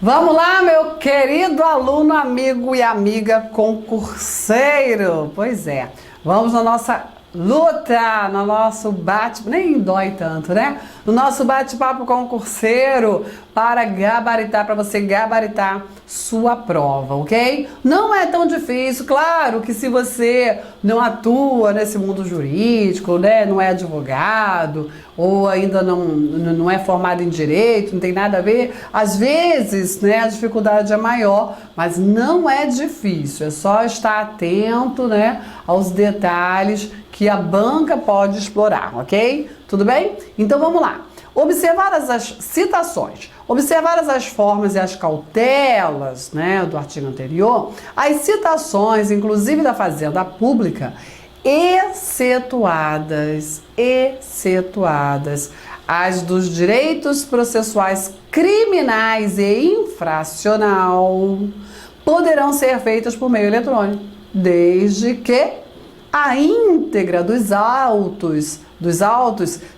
Vamos lá, meu querido aluno, amigo e amiga concurseiro. Pois é, vamos na nossa luta, no nosso bate... Nem dói tanto, né? No nosso bate-papo concurseiro para gabaritar, para você gabaritar sua prova, ok? Não é tão difícil, claro que se você não atua nesse mundo jurídico, né? Não é advogado ou ainda não é formado em direito, não tem nada a ver, às vezes, né, a dificuldade é maior, mas não é difícil, é só estar atento, né, aos detalhes que a banca pode explorar, ok? Tudo bem? Então vamos lá. Observadas as citações, observadas as formas e as cautelas, né, do artigo anterior, as citações, inclusive da Fazenda Pública, excetuadas as dos direitos processuais criminais e infracional, poderão ser feitas por meio eletrônico, desde que a íntegra dos autos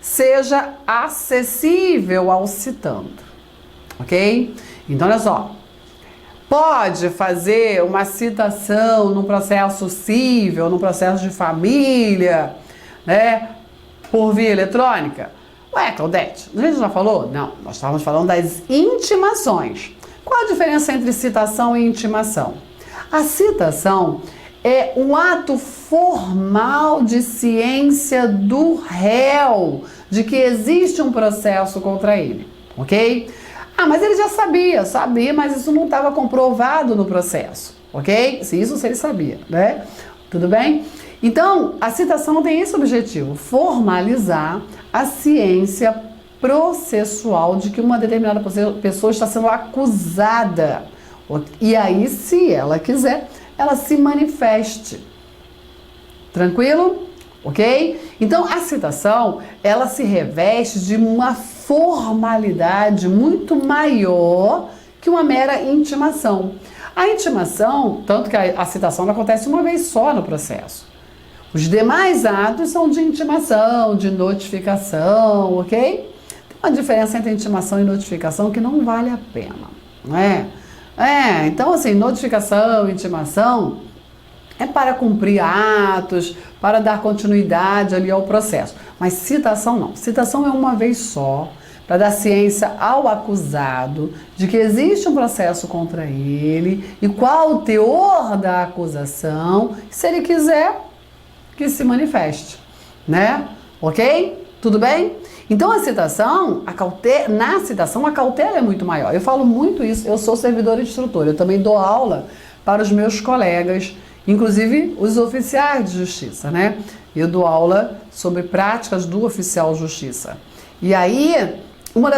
seja acessível ao citando, ok? Então, olha só. Pode fazer uma citação num processo civil, num processo de família, né, por via eletrônica? Ué, Claudete, a gente já falou? Não, nós estávamos falando das intimações. Qual a diferença entre citação e intimação? A citação é um ato formal de ciência do réu, de que existe um processo contra ele, ok? Ah, mas ele já sabia, mas isso não estava comprovado no processo, ok? Se ele sabia, né? Tudo bem? Então, a citação tem esse objetivo, formalizar a ciência processual de que uma determinada pessoa está sendo acusada. E aí, se ela quiser, ela se manifeste. Tranquilo? Ok? Então, a citação, ela se reveste de uma formalidade muito maior que uma mera intimação. A intimação, tanto que a citação não acontece uma vez só no processo. Os demais atos são de intimação, de notificação, ok? Tem uma diferença entre intimação e notificação que não vale a pena, não é? Então assim, notificação, intimação é para cumprir atos, para dar continuidade ali ao processo. Mas citação não. Citação é uma vez só, para dar ciência ao acusado de que existe um processo contra ele e qual o teor da acusação, se ele quiser que se manifeste, né? Ok? Tudo bem? Então a citação, na citação a cautela é muito maior. Eu falo muito isso, eu sou servidora e instrutora, eu também dou aula para os meus colegas, inclusive os oficiais de justiça, né? Eu dou aula sobre práticas do oficial de justiça. E aí, uma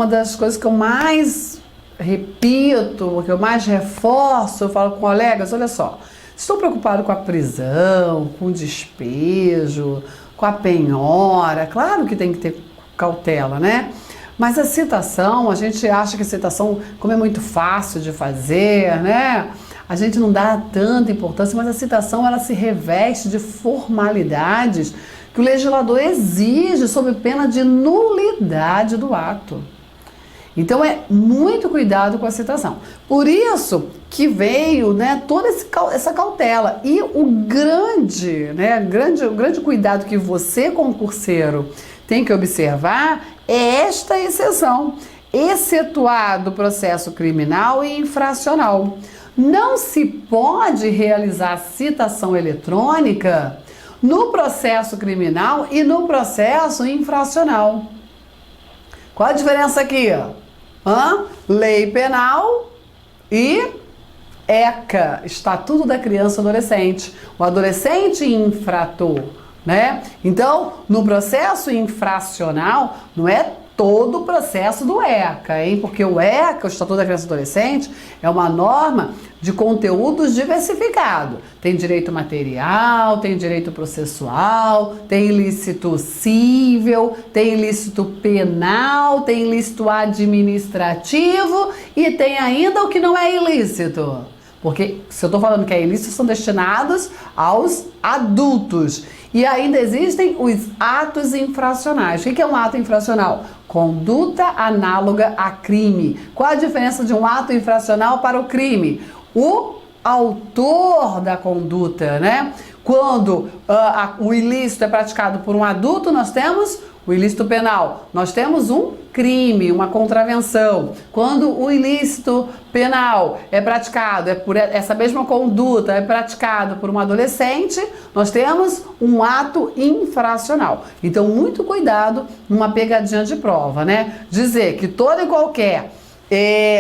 das coisas que eu mais repito, que eu mais reforço, eu falo com colegas, olha só, estou preocupado com a prisão, com o despejo, com a penhora, claro que tem que ter cautela, né? Mas a citação, a gente acha que a citação, como é muito fácil de fazer, né? A gente não dá tanta importância, mas a citação ela se reveste de formalidades que o legislador exige sob pena de nulidade do ato. Então é muito cuidado com a citação. Por isso que veio, né, toda essa cautela. E o grande cuidado que você, concurseiro, tem que observar é esta exceção, excetuado o processo criminal e infracional. Não se pode realizar citação eletrônica no processo criminal e no processo infracional. Qual a diferença aqui? Lei Penal e ECA, Estatuto da Criança e Adolescente. O adolescente infrator, né? Então, no processo infracional, não é todo o processo do ECA, hein? Porque o ECA, o Estatuto da Criança e Adolescente, é uma norma de conteúdos diversificado. Tem direito material, tem direito processual, tem ilícito cível, tem ilícito penal, tem ilícito administrativo e tem ainda o que não é ilícito. Porque se eu estou falando que é ilícito, são destinados aos adultos. E ainda existem os atos infracionais. O que é um ato infracional? Conduta análoga a crime. Qual a diferença de um ato infracional para o crime? O autor da conduta, né? Quando o ilícito é praticado por um adulto, nós temos o ilícito penal. Nós temos um crime, uma contravenção. Quando o ilícito penal é praticado, por essa mesma conduta é praticado por um adolescente, nós temos um ato infracional. Então, muito cuidado numa pegadinha de prova, né? Dizer que toda e qualquer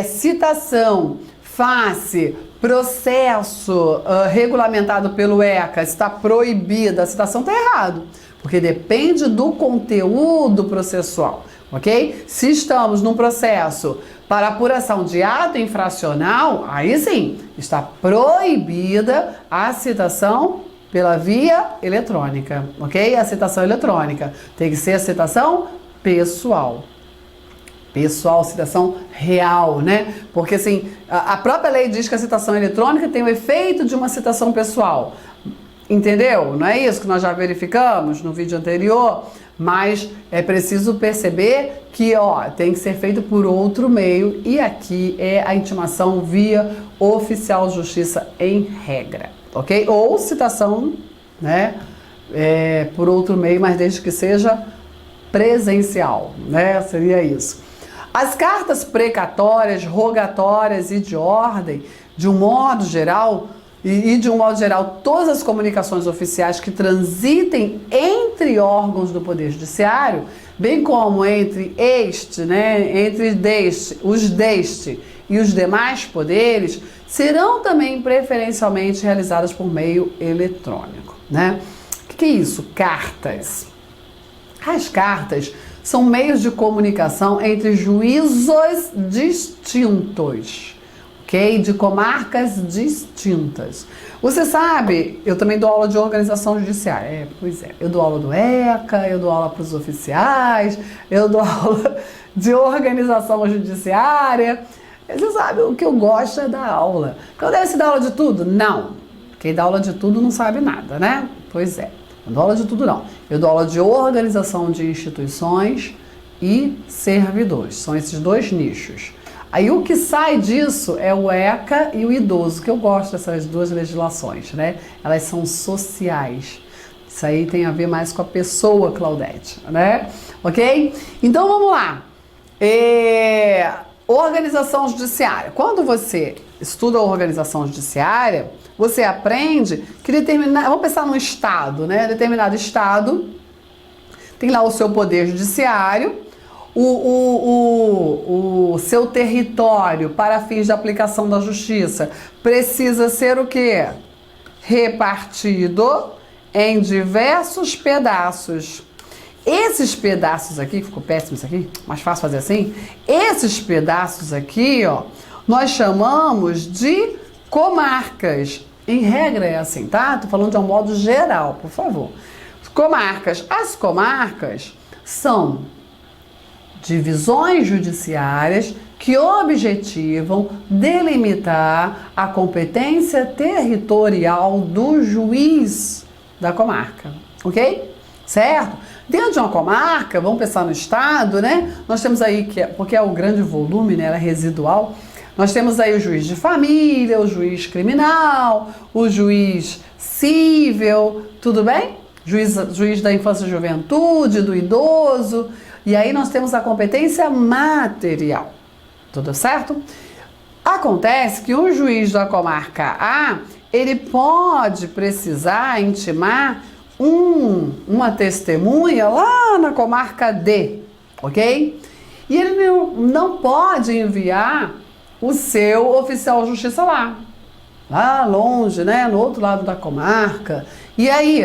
citação, face, processo regulamentado pelo ECA está proibida, a citação está errado, porque depende do conteúdo processual, ok? Se estamos num processo para apuração de ato infracional, aí sim, está proibida a citação pela via eletrônica, ok? A citação eletrônica tem que ser a citação pessoal. Pessoal, citação real, né? Porque assim, a própria lei diz que a citação eletrônica tem o efeito de uma citação pessoal. Entendeu? Não é isso que nós já verificamos no vídeo anterior? Mas é preciso perceber que, tem que ser feito por outro meio, e aqui é a intimação via oficial de justiça em regra, ok? Ou citação, né? Por outro meio, mas desde que seja presencial, né? Seria isso. As cartas precatórias, rogatórias e de ordem, de um modo geral, todas as comunicações oficiais que transitem entre órgãos do Poder Judiciário, bem como entre os deste e os demais poderes, serão também preferencialmente realizadas por meio eletrônico, né? O que é isso? Cartas. As cartas são meios de comunicação entre juízos distintos, ok? De comarcas distintas. Você sabe, eu também dou aula de organização judiciária. Pois é, eu dou aula do ECA, eu dou aula para os oficiais, eu dou aula de organização judiciária. Você sabe, o que eu gosto é dar aula. Então deve se dar aula de tudo? Não. Quem dá aula de tudo não sabe nada, né? Pois é. Não dou aula de tudo, não. Eu dou aula de organização de instituições e servidores. São esses dois nichos. Aí o que sai disso é o ECA e o idoso, que eu gosto dessas duas legislações, né? Elas são sociais. Isso aí tem a ver mais com a pessoa, Claudete, né? Ok? Então vamos lá. Organização judiciária. Quando você estuda a organização judiciária, você aprende que vamos pensar num estado, né? Determinado estado tem lá o seu poder judiciário, o seu território para fins de aplicação da justiça precisa ser o quê? Repartido em diversos pedaços. Esses pedaços aqui, ficou péssimo isso aqui, mais fácil fazer assim, esses pedaços aqui, nós chamamos de comarcas. Em regra é assim, tá? Tô falando de um modo geral, por favor. Comarcas. As comarcas são divisões judiciárias que objetivam delimitar a competência territorial do juiz da comarca, ok? Certo? Dentro de uma comarca, vamos pensar no estado, né? Nós temos aí, porque é o grande volume, né? Ela é residual. Nós temos aí o juiz de família, o juiz criminal, o juiz cível, tudo bem? Juiz da infância e juventude, do idoso. E aí nós temos a competência material. Tudo certo? Acontece que um juiz da comarca A, ele pode precisar intimar uma testemunha lá na comarca D, ok? E ele não pode enviar o seu oficial de justiça lá longe, né, no outro lado da comarca. E aí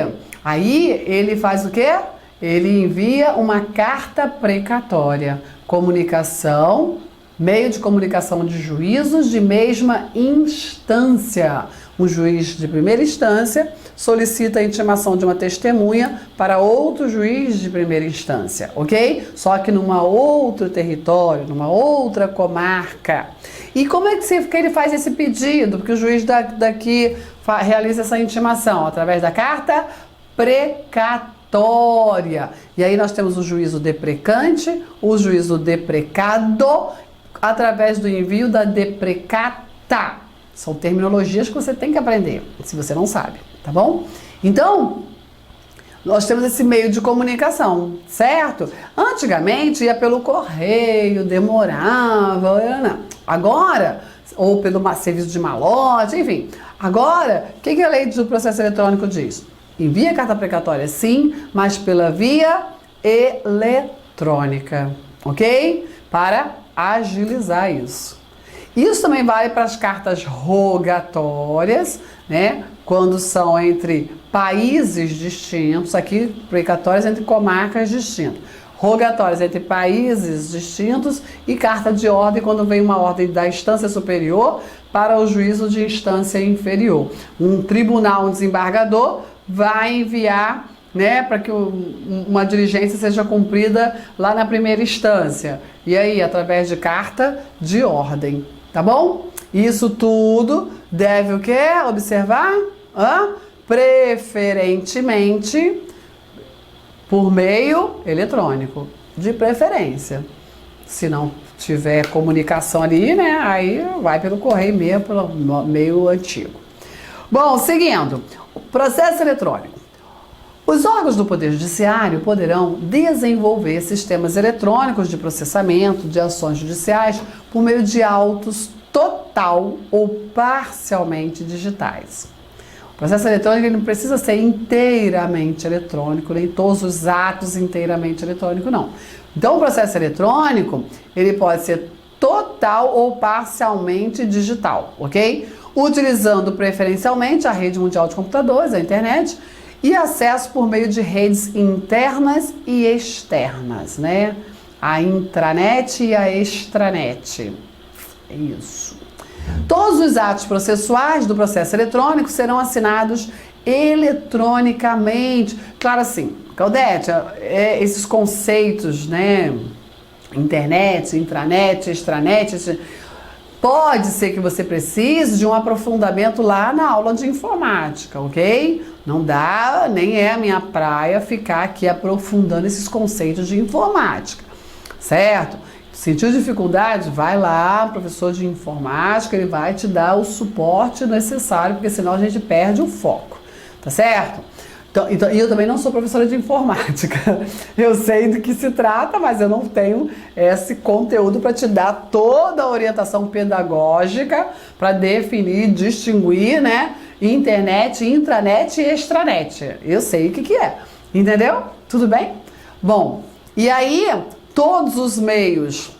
ele faz o quê? Ele envia uma carta precatória, meio de comunicação de juízos de mesma instância. Um juiz de primeira instância solicita a intimação de uma testemunha para outro juiz de primeira instância, ok? Só que numa outro território, numa outra comarca. E como é que ele faz esse pedido? Porque o juiz daqui realiza essa intimação através da carta precatória. E aí nós temos o juízo deprecante, o juízo deprecado, através do envio da deprecata. São terminologias que você tem que aprender, se você não sabe, tá bom? Então, nós temos esse meio de comunicação, certo? Antigamente ia pelo correio, demorava, não. Agora, ou pelo serviço de malote, enfim. Agora, o que a lei do processo eletrônico diz? Envia carta precatória sim, mas pela via eletrônica, ok? Para agilizar isso. Isso também vale para as cartas rogatórias, né? Quando são entre países distintos, aqui precatórias entre comarcas distintas. Rogatórias entre países distintos e carta de ordem quando vem uma ordem da instância superior para o juízo de instância inferior. Um tribunal, um desembargador, vai enviar, né, para que uma diligência seja cumprida lá na primeira instância. E aí, através de carta de ordem. Tá bom? Isso tudo deve o quê? Observar? Preferentemente por meio eletrônico, de preferência. Se não tiver comunicação ali, né? Aí vai pelo correio mesmo, pelo meio antigo. Bom, seguindo. O processo eletrônico. Os órgãos do Poder Judiciário poderão desenvolver sistemas eletrônicos de processamento de ações judiciais por meio de autos total ou parcialmente digitais. O processo eletrônico ele não precisa ser inteiramente eletrônico, nem todos os atos inteiramente eletrônicos, não. Então, o processo eletrônico ele pode ser total ou parcialmente digital, ok? Utilizando preferencialmente a rede mundial de computadores, a internet, e acesso por meio de redes internas e externas, né? A intranet e a extranet. É isso. Todos os atos processuais do processo eletrônico serão assinados eletronicamente. Claro, assim, Claudete, esses conceitos, né? Internet, intranet, extranet, pode ser que você precise de um aprofundamento lá na aula de informática, ok? Não dá, nem é a minha praia ficar aqui aprofundando esses conceitos de informática, certo? Sentiu dificuldade? Vai lá, professor de informática, ele vai te dar o suporte necessário, porque senão a gente perde o foco, tá certo? Então, eu também não sou professora de informática. Eu sei do que se trata, mas eu não tenho esse conteúdo para te dar toda a orientação pedagógica para definir, distinguir, né? Internet, intranet e extranet. Eu sei o que é. Entendeu? Tudo bem? Bom, e aí todos os meios,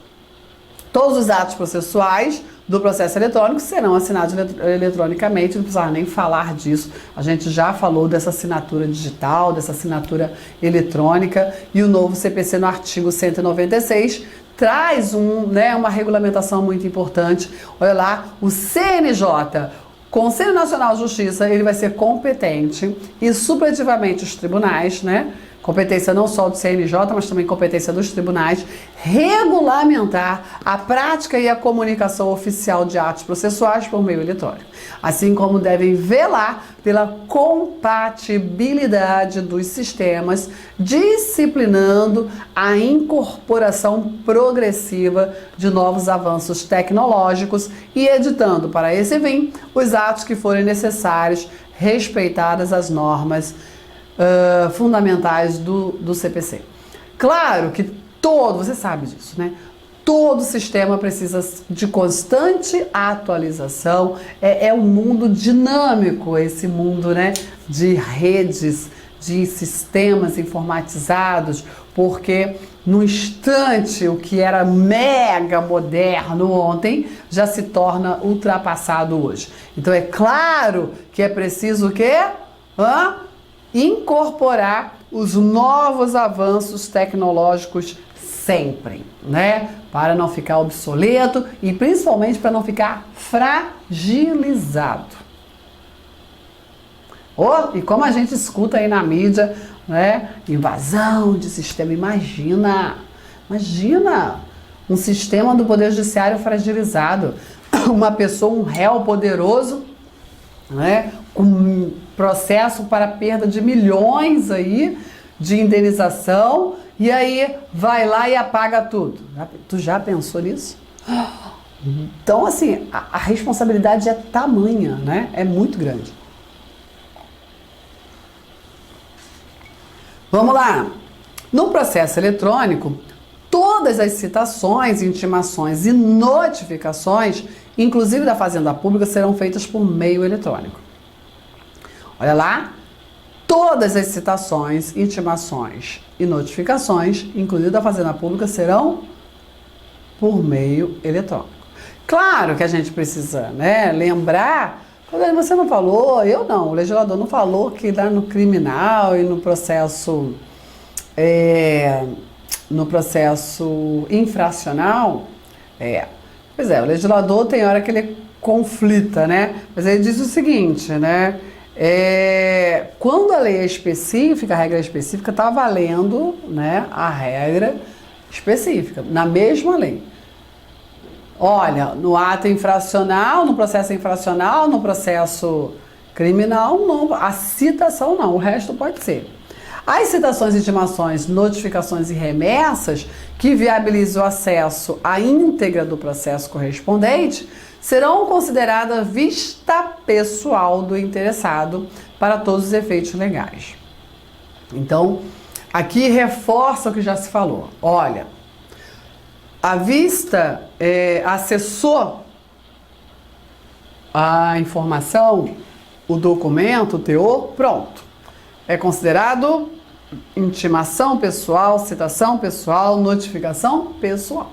todos os atos processuais do processo eletrônico serão assinados eletronicamente, não precisava nem falar disso. A gente já falou dessa assinatura digital, dessa assinatura eletrônica, e o novo CPC no artigo 196 traz uma regulamentação muito importante. Olha lá, o CNJ, Conselho Nacional de Justiça, ele vai ser competente e supletivamente os tribunais, né? Competência não só do CNJ, mas também competência dos tribunais, regulamentar a prática e a comunicação oficial de atos processuais por meio eletrônico, assim como devem velar pela compatibilidade dos sistemas, disciplinando a incorporação progressiva de novos avanços tecnológicos e editando para esse fim os atos que forem necessários, respeitadas as normas fundamentais do CPC. Claro que você sabe disso, né? Todo sistema precisa de constante atualização. É um mundo dinâmico, esse mundo, né, de redes, de sistemas informatizados, porque no instante o que era mega moderno ontem já se torna ultrapassado hoje. Então é claro que é preciso o quê? Incorporar os novos avanços tecnológicos sempre, né? Para não ficar obsoleto e principalmente para não ficar fragilizado. Oh, e como a gente escuta aí na mídia, né? Invasão de sistema. Imagina um sistema do Poder Judiciário fragilizado, uma pessoa, um réu poderoso, né? Com processo para perda de milhões aí de indenização, e aí vai lá e apaga tudo. Tu já pensou nisso? Então, assim, a responsabilidade é tamanha, né? É muito grande. Vamos lá. No processo eletrônico, todas as citações, intimações e notificações, inclusive da Fazenda Pública, serão feitas por meio eletrônico. Olha lá. Todas as citações, intimações e notificações, inclusive da Fazenda Pública, serão por meio eletrônico. Claro que a gente precisa, né, lembrar, você não falou, eu não, o legislador não falou que lá no criminal e no processo infracional, pois é, o legislador tem hora que ele conflita, né, mas ele diz o seguinte, né, quando a lei é específica, a regra é específica, está valendo, né, a regra específica, na mesma lei. Olha, no ato infracional, no processo infracional, no processo criminal, não, a citação não, o resto pode ser. As citações, intimações, notificações e remessas que viabilizam o acesso à íntegra do processo correspondente serão consideradas vista pessoal do interessado para todos os efeitos legais. Então, aqui reforça o que já se falou. Olha, a vista acessou a informação, o documento, o teor, pronto. É considerado intimação pessoal, citação pessoal, notificação pessoal.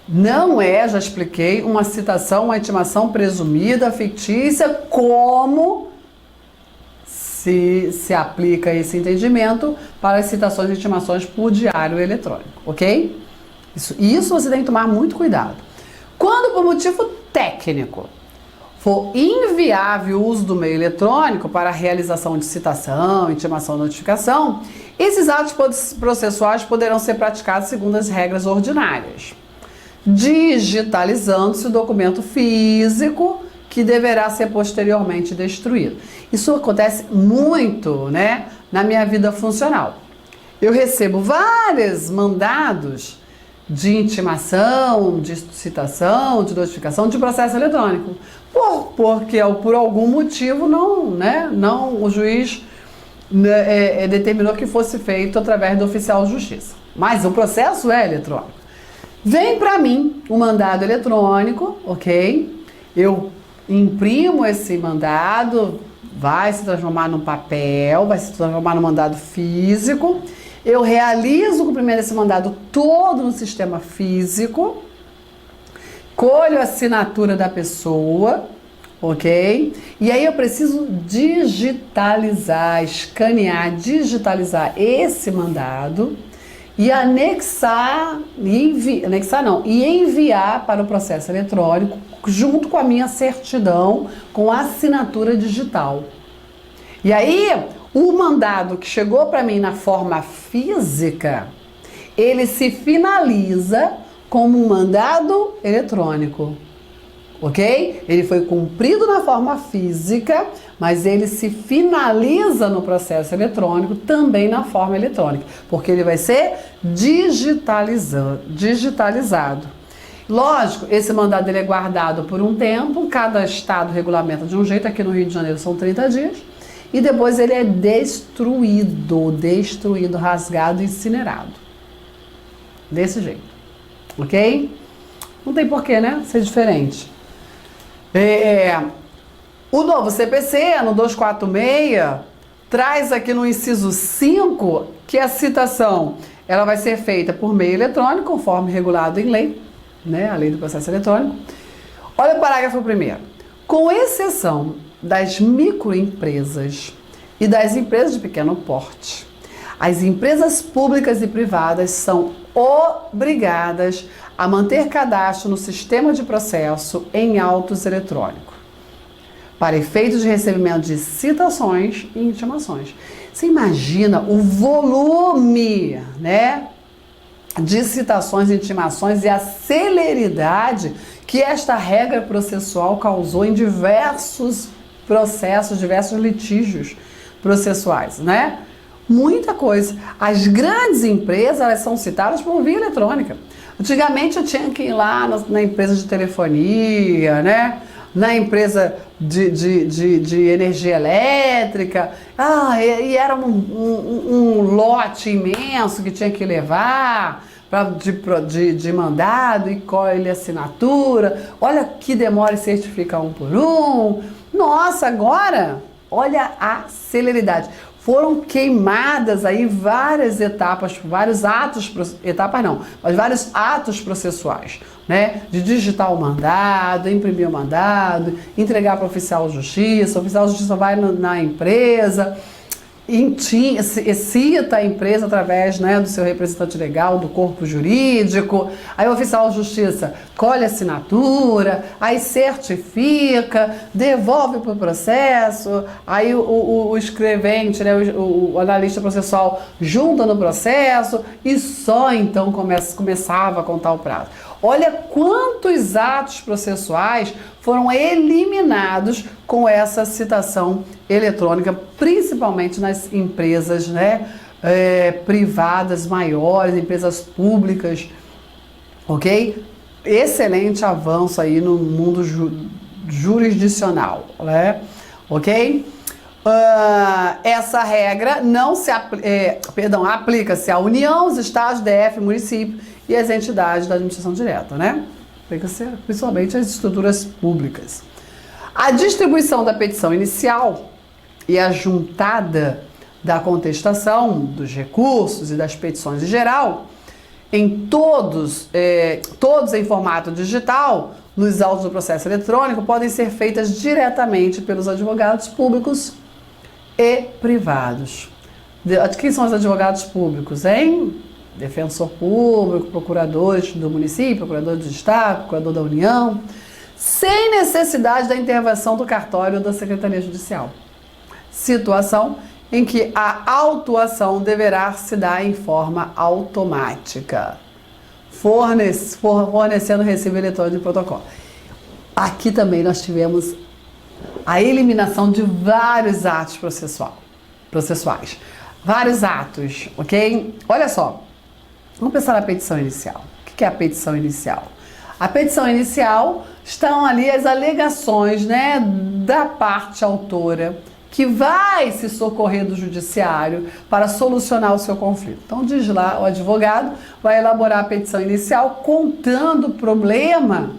Não é, já expliquei, uma citação, uma intimação presumida, fictícia, como se aplica esse entendimento para as citações e intimações por diário eletrônico, ok? Isso você tem que tomar muito cuidado. Quando por motivo técnico for inviável o uso do meio eletrônico para a realização de citação, intimação ou notificação, esses atos processuais poderão ser praticados segundo as regras ordinárias, digitalizando-se o documento físico que deverá ser posteriormente destruído. Isso acontece muito, né, na minha vida funcional. Eu recebo vários mandados de intimação, de citação, de notificação de processo eletrônico, porque por algum motivo o juiz determinou que fosse feito através do oficial de justiça. Mas o processo é eletrônico. Vem para mim o mandado eletrônico, ok? Eu imprimo esse mandado, vai se transformar num papel, vai se transformar num mandado físico. Eu realizo o cumprimento desse mandado todo no sistema físico, colho a assinatura da pessoa, ok? E aí eu preciso digitalizar, escanear, digitalizar esse mandado e enviar para o processo eletrônico junto com a minha certidão com assinatura digital. E aí, o mandado que chegou para mim na forma física, ele se finaliza como um mandado eletrônico, ok? Ele foi cumprido na forma física, mas ele se finaliza no processo eletrônico também na forma eletrônica, porque ele vai ser digitalizado. Lógico, esse mandado ele é guardado por um tempo, cada estado regulamenta de um jeito, aqui no Rio de Janeiro são 30 dias, e depois ele é destruído, rasgado e incinerado. Desse jeito, ok? Não tem porquê, né? Ser diferente. O novo CPC, no 246, traz aqui no inciso 5 que a citação ela vai ser feita por meio eletrônico, conforme regulado em lei, né? A lei do processo eletrônico. Olha o parágrafo 1º. Com exceção das microempresas e das empresas de pequeno porte, as empresas públicas e privadas são obrigadas a manter cadastro no sistema de processo em autos eletrônico. para efeitos de recebimento de citações e intimações. Você imagina o volume, né, de citações e intimações e a celeridade que esta regra processual causou em diversos processos, diversos litígios processuais, né? Muita coisa. As grandes empresas, elas são citadas por via eletrônica. Antigamente eu tinha que ir lá na empresa de telefonia, né? Na empresa de energia elétrica, e era um lote imenso que tinha que levar de mandado e colhe assinatura. Olha que demora e certifica um por um. Nossa, agora, olha a celeridade. Foram queimadas aí várias etapas, vários atos processuais, né? De digitar o mandado, imprimir o mandado, entregar para o oficial de justiça vai na empresa, cita a empresa através, né, do seu representante legal, do corpo jurídico, aí o oficial de justiça colhe a assinatura, aí certifica, devolve para o processo, aí o escrevente, né, o analista processual junta no processo e só então começava a contar o prazo. Olha quantos atos processuais foram eliminados com essa citação eletrônica, principalmente nas empresas, né, privadas maiores, empresas públicas, ok? Excelente avanço aí no mundo jurisdicional, né? Ok? Essa regra não se aplica-se à União, os estados, DF, município e as entidades da administração direta, né? Aplica-se principalmente às estruturas públicas. A distribuição da petição inicial e a juntada da contestação dos recursos e das petições em geral, todos em formato digital, nos autos do processo eletrônico, podem ser feitas diretamente pelos advogados públicos e privados. Quem são os advogados públicos, hein? Defensor público, procuradores do município, procurador do estado, procurador da União, sem necessidade da intervenção do cartório ou da Secretaria Judicial. Situação em que a autuação deverá se dar em forma automática, fornecendo recibo eletrônico de protocolo. Aqui também nós tivemos a eliminação de vários atos processuais. Vários atos, ok? Olha só, vamos pensar na petição inicial. O que é a petição inicial? A petição inicial estão ali as alegações, né, da parte autora que vai se socorrer do judiciário para solucionar o seu conflito. Então diz lá, o advogado vai elaborar a petição inicial contando o problema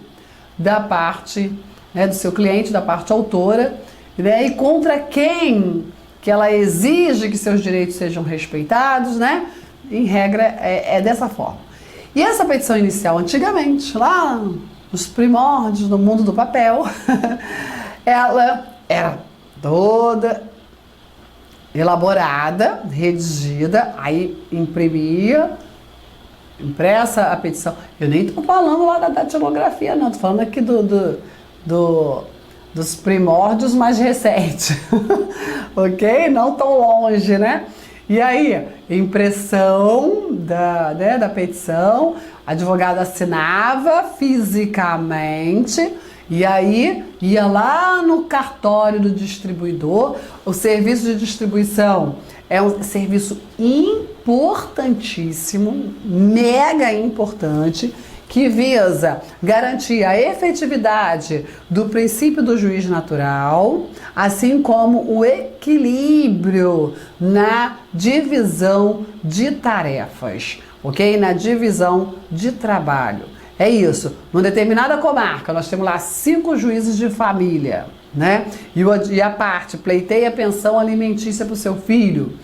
da parte, né, do seu cliente, da parte autora, né, e contra quem que ela exige que seus direitos sejam respeitados, né? Em regra, é dessa forma. E essa petição inicial, antigamente, lá nos primórdios do mundo do papel, ela era toda elaborada, redigida, aí impressa a petição. Eu nem estou falando lá da datilografia, não, estou falando aqui dos primórdios mais recentes, ok? Não tão longe, né? E aí, impressão da petição, advogado assinava fisicamente, e aí ia lá no cartório do distribuidor. O serviço de distribuição é um serviço importantíssimo, mega importante, que visa garantir a efetividade do princípio do juiz natural, assim como o equilíbrio na divisão de tarefas, ok? Na divisão de trabalho. É isso. Numa determinada comarca, nós temos lá 5 juízes de família, né? E a parte pleiteia pensão alimentícia para o seu filho.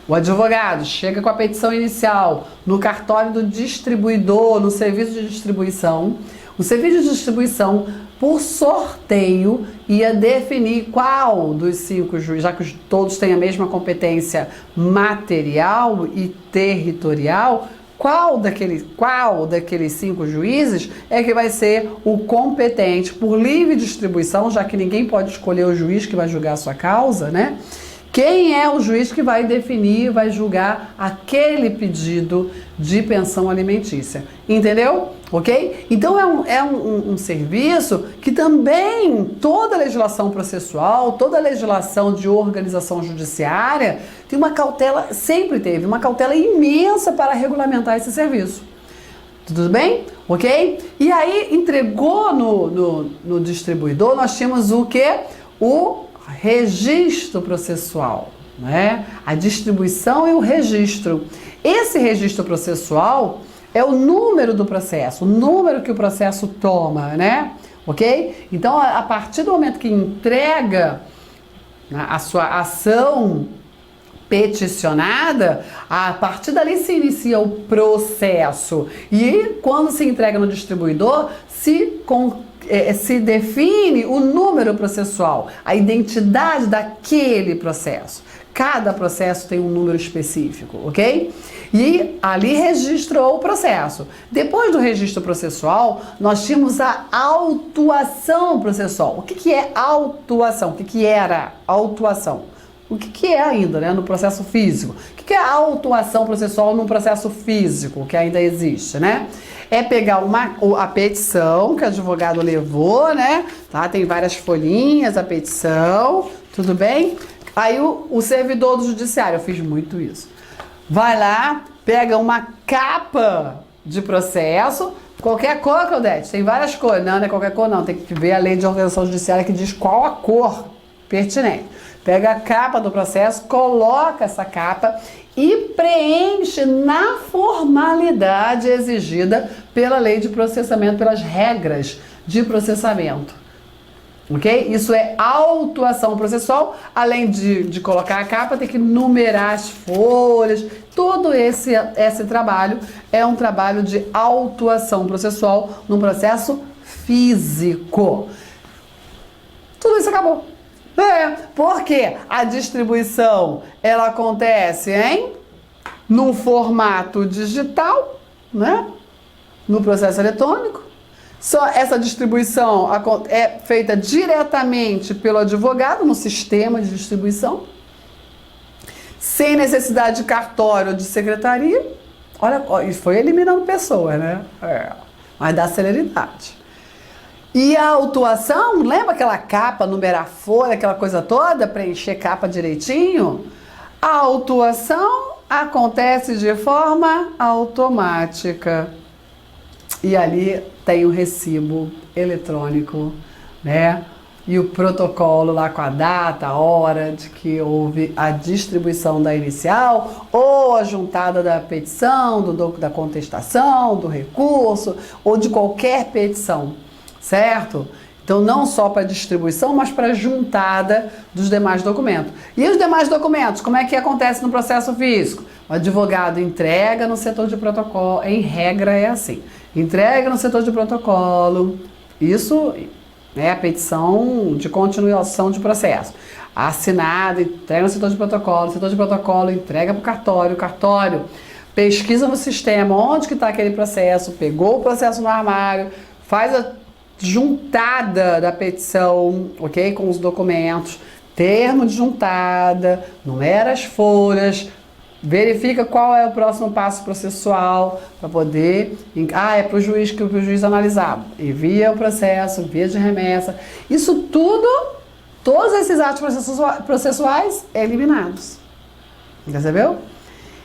O advogado chega com a petição inicial no cartório do distribuidor, no serviço de distribuição. O serviço de distribuição, por sorteio, ia definir qual dos 5 juízes, já que todos têm a mesma competência material e territorial, qual daqueles 5 juízes é que vai ser o competente por livre distribuição, já que ninguém pode escolher o juiz que vai julgar a sua causa, né? Quem é o juiz que vai definir, vai julgar aquele pedido de pensão alimentícia? Entendeu? Ok? Então é um serviço que também toda legislação processual, toda legislação de organização judiciária tem uma cautela, sempre teve uma cautela imensa para regulamentar esse serviço. Tudo bem? Ok? E aí entregou no distribuidor, nós tínhamos o quê? O registro processual, né? A distribuição e o registro. Esse registro processual é o número do processo, o número que o processo toma, né? Ok? Então, a partir do momento que entrega a sua ação peticionada, a partir dali se inicia o processo. E quando se entrega no distribuidor, se define o número processual, a identidade daquele processo. Cada processo tem um número específico, ok? E ali registrou o processo. Depois do registro processual, nós tínhamos a autuação processual. O que é autuação? O que era autuação? O que é ainda, né, no processo físico? O que é a autuação processual no processo físico, que ainda existe, né? É pegar a petição que o advogado levou, né? Tá? Tem várias folhinhas, a petição, tudo bem? Aí o servidor do judiciário, eu fiz muito isso, vai lá, pega uma capa de processo, qualquer cor, Claudete, tem várias cores, não é qualquer cor não, tem que ver a lei de organização judiciária que diz qual a cor pertinente. Pega a capa do processo, coloca essa capa e preenche na formalidade exigida pela lei de processamento, pelas regras de processamento. Ok? Isso é autuação processual. Além de colocar a capa, tem que numerar as folhas. Todo esse trabalho é um trabalho de autuação processual num processo físico. Tudo isso acabou. Porque a distribuição ela acontece num formato digital, né? No processo eletrônico. Só essa distribuição é feita diretamente pelo advogado no sistema de distribuição, sem necessidade de cartório ou de secretaria. Olha, e foi eliminando pessoas, né? Mas dá celeridade. E a autuação, lembra aquela capa, numerar folha, aquela coisa toda, preencher capa direitinho? A autuação acontece de forma automática. E ali tem o recibo eletrônico, né? E o protocolo lá com a data, a hora de que houve a distribuição da inicial ou a juntada da petição, da contestação, do recurso ou de qualquer petição, certo? Então não só para distribuição, mas para juntada dos demais documentos. E os demais documentos, como é que acontece no processo físico? O advogado entrega no setor de protocolo, em regra é assim. Entrega no setor de protocolo, isso é a petição de continuação de processo. Assinada, entrega no setor de protocolo entrega para o cartório pesquisa no sistema onde que está aquele processo, pegou o processo no armário, faz a juntada da petição, ok? Com os documentos, termo de juntada, numera as folhas, verifica qual é o próximo passo processual para poder... é para o juiz, que o juiz analisar. Envia o processo, via de remessa. Isso tudo, todos esses atos processuais eliminados. Percebeu?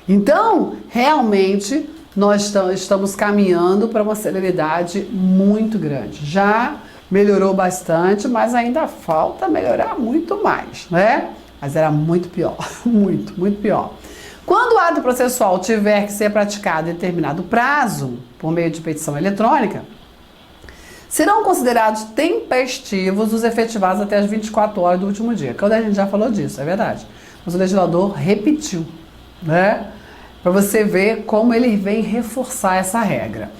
Então, realmente, nós estamos caminhando para uma celeridade muito grande. Já melhorou bastante, mas ainda falta melhorar muito mais, né? Mas era muito pior, muito, muito pior. Quando o ato processual tiver que ser praticado em determinado prazo, por meio de petição eletrônica, serão considerados tempestivos os efetivados até as 24 horas do último dia. Quando a gente já falou disso, é verdade. Mas o legislador repetiu, né? Para você ver como ele vem reforçar essa regra.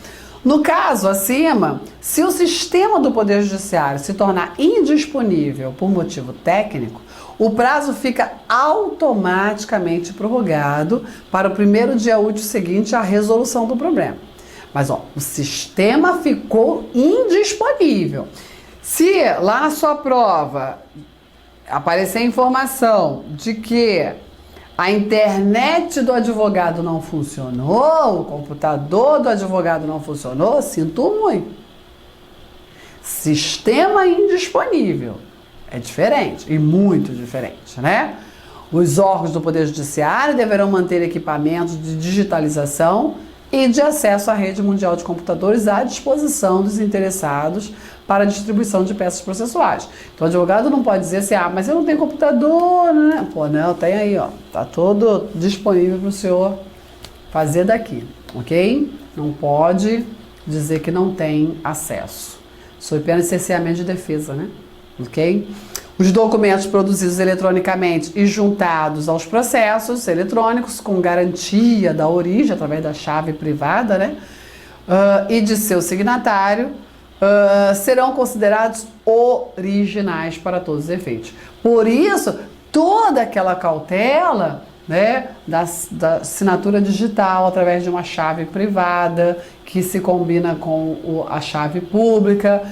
No caso acima, se o sistema do Poder Judiciário se tornar indisponível por motivo técnico, o prazo fica automaticamente prorrogado para o primeiro dia útil seguinte à resolução do problema. Mas ó, o sistema ficou indisponível. Se lá na sua prova aparecer informação de que a internet do advogado não funcionou, o computador do advogado não funcionou, sinto muito. Sistema indisponível. É diferente, e muito diferente, né? Os órgãos do Poder Judiciário deverão manter equipamentos de digitalização e de acesso à rede mundial de computadores à disposição dos interessados para a distribuição de peças processuais. Então, o advogado não pode dizer assim, mas eu não tenho computador, né? Pô, não, tem aí, ó, tá todo disponível para o senhor fazer daqui, ok? Não pode dizer que não tem acesso. Sob pena de cerceamento de defesa, né? Ok? Os documentos produzidos eletronicamente e juntados aos processos eletrônicos com garantia da origem através da chave privada, né? E de seu signatário serão considerados originais para todos os efeitos. Por isso, toda aquela cautela, né, da assinatura digital através de uma chave privada que se combina com a chave pública,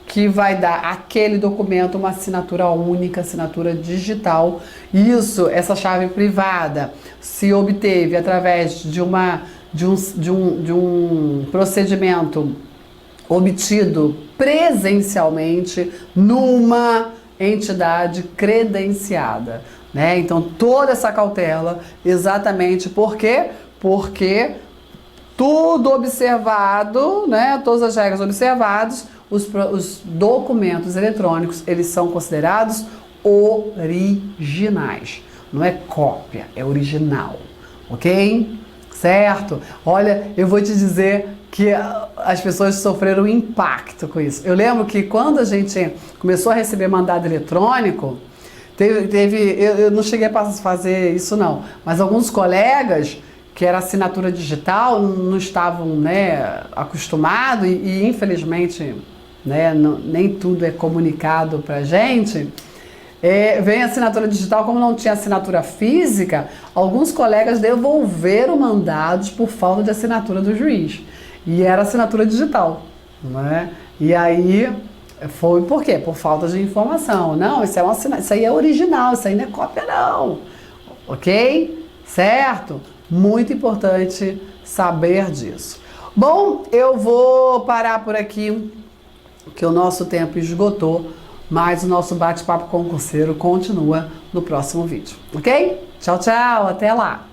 que vai dar àquele documento uma assinatura única, assinatura digital. Isso, essa chave privada, se obteve através de um procedimento obtido presencialmente numa entidade credenciada, né? Então, toda essa cautela, exatamente por quê? Porque tudo observado, né? Todas as regras observadas, os documentos eletrônicos, eles são considerados originais. Não é cópia, é original, ok? Certo? Olha, eu vou te dizer que as pessoas sofreram impacto com isso. Eu lembro que quando a gente começou a receber mandado eletrônico, eu não cheguei a fazer isso não, mas alguns colegas que era assinatura digital não estavam, né, acostumados e infelizmente, né, nem tudo é comunicado pra gente. Vem a assinatura digital, como não tinha assinatura física, alguns colegas devolveram mandados por falta de assinatura do juiz. E era assinatura digital, né? E aí foi por quê? Por falta de informação. Não, isso aí é original, isso aí não é cópia não. Ok? Certo? Muito importante saber disso. Bom, eu vou parar por aqui, que o nosso tempo esgotou, mas o nosso bate-papo concurseiro continua no próximo vídeo, ok? Tchau, tchau, até lá!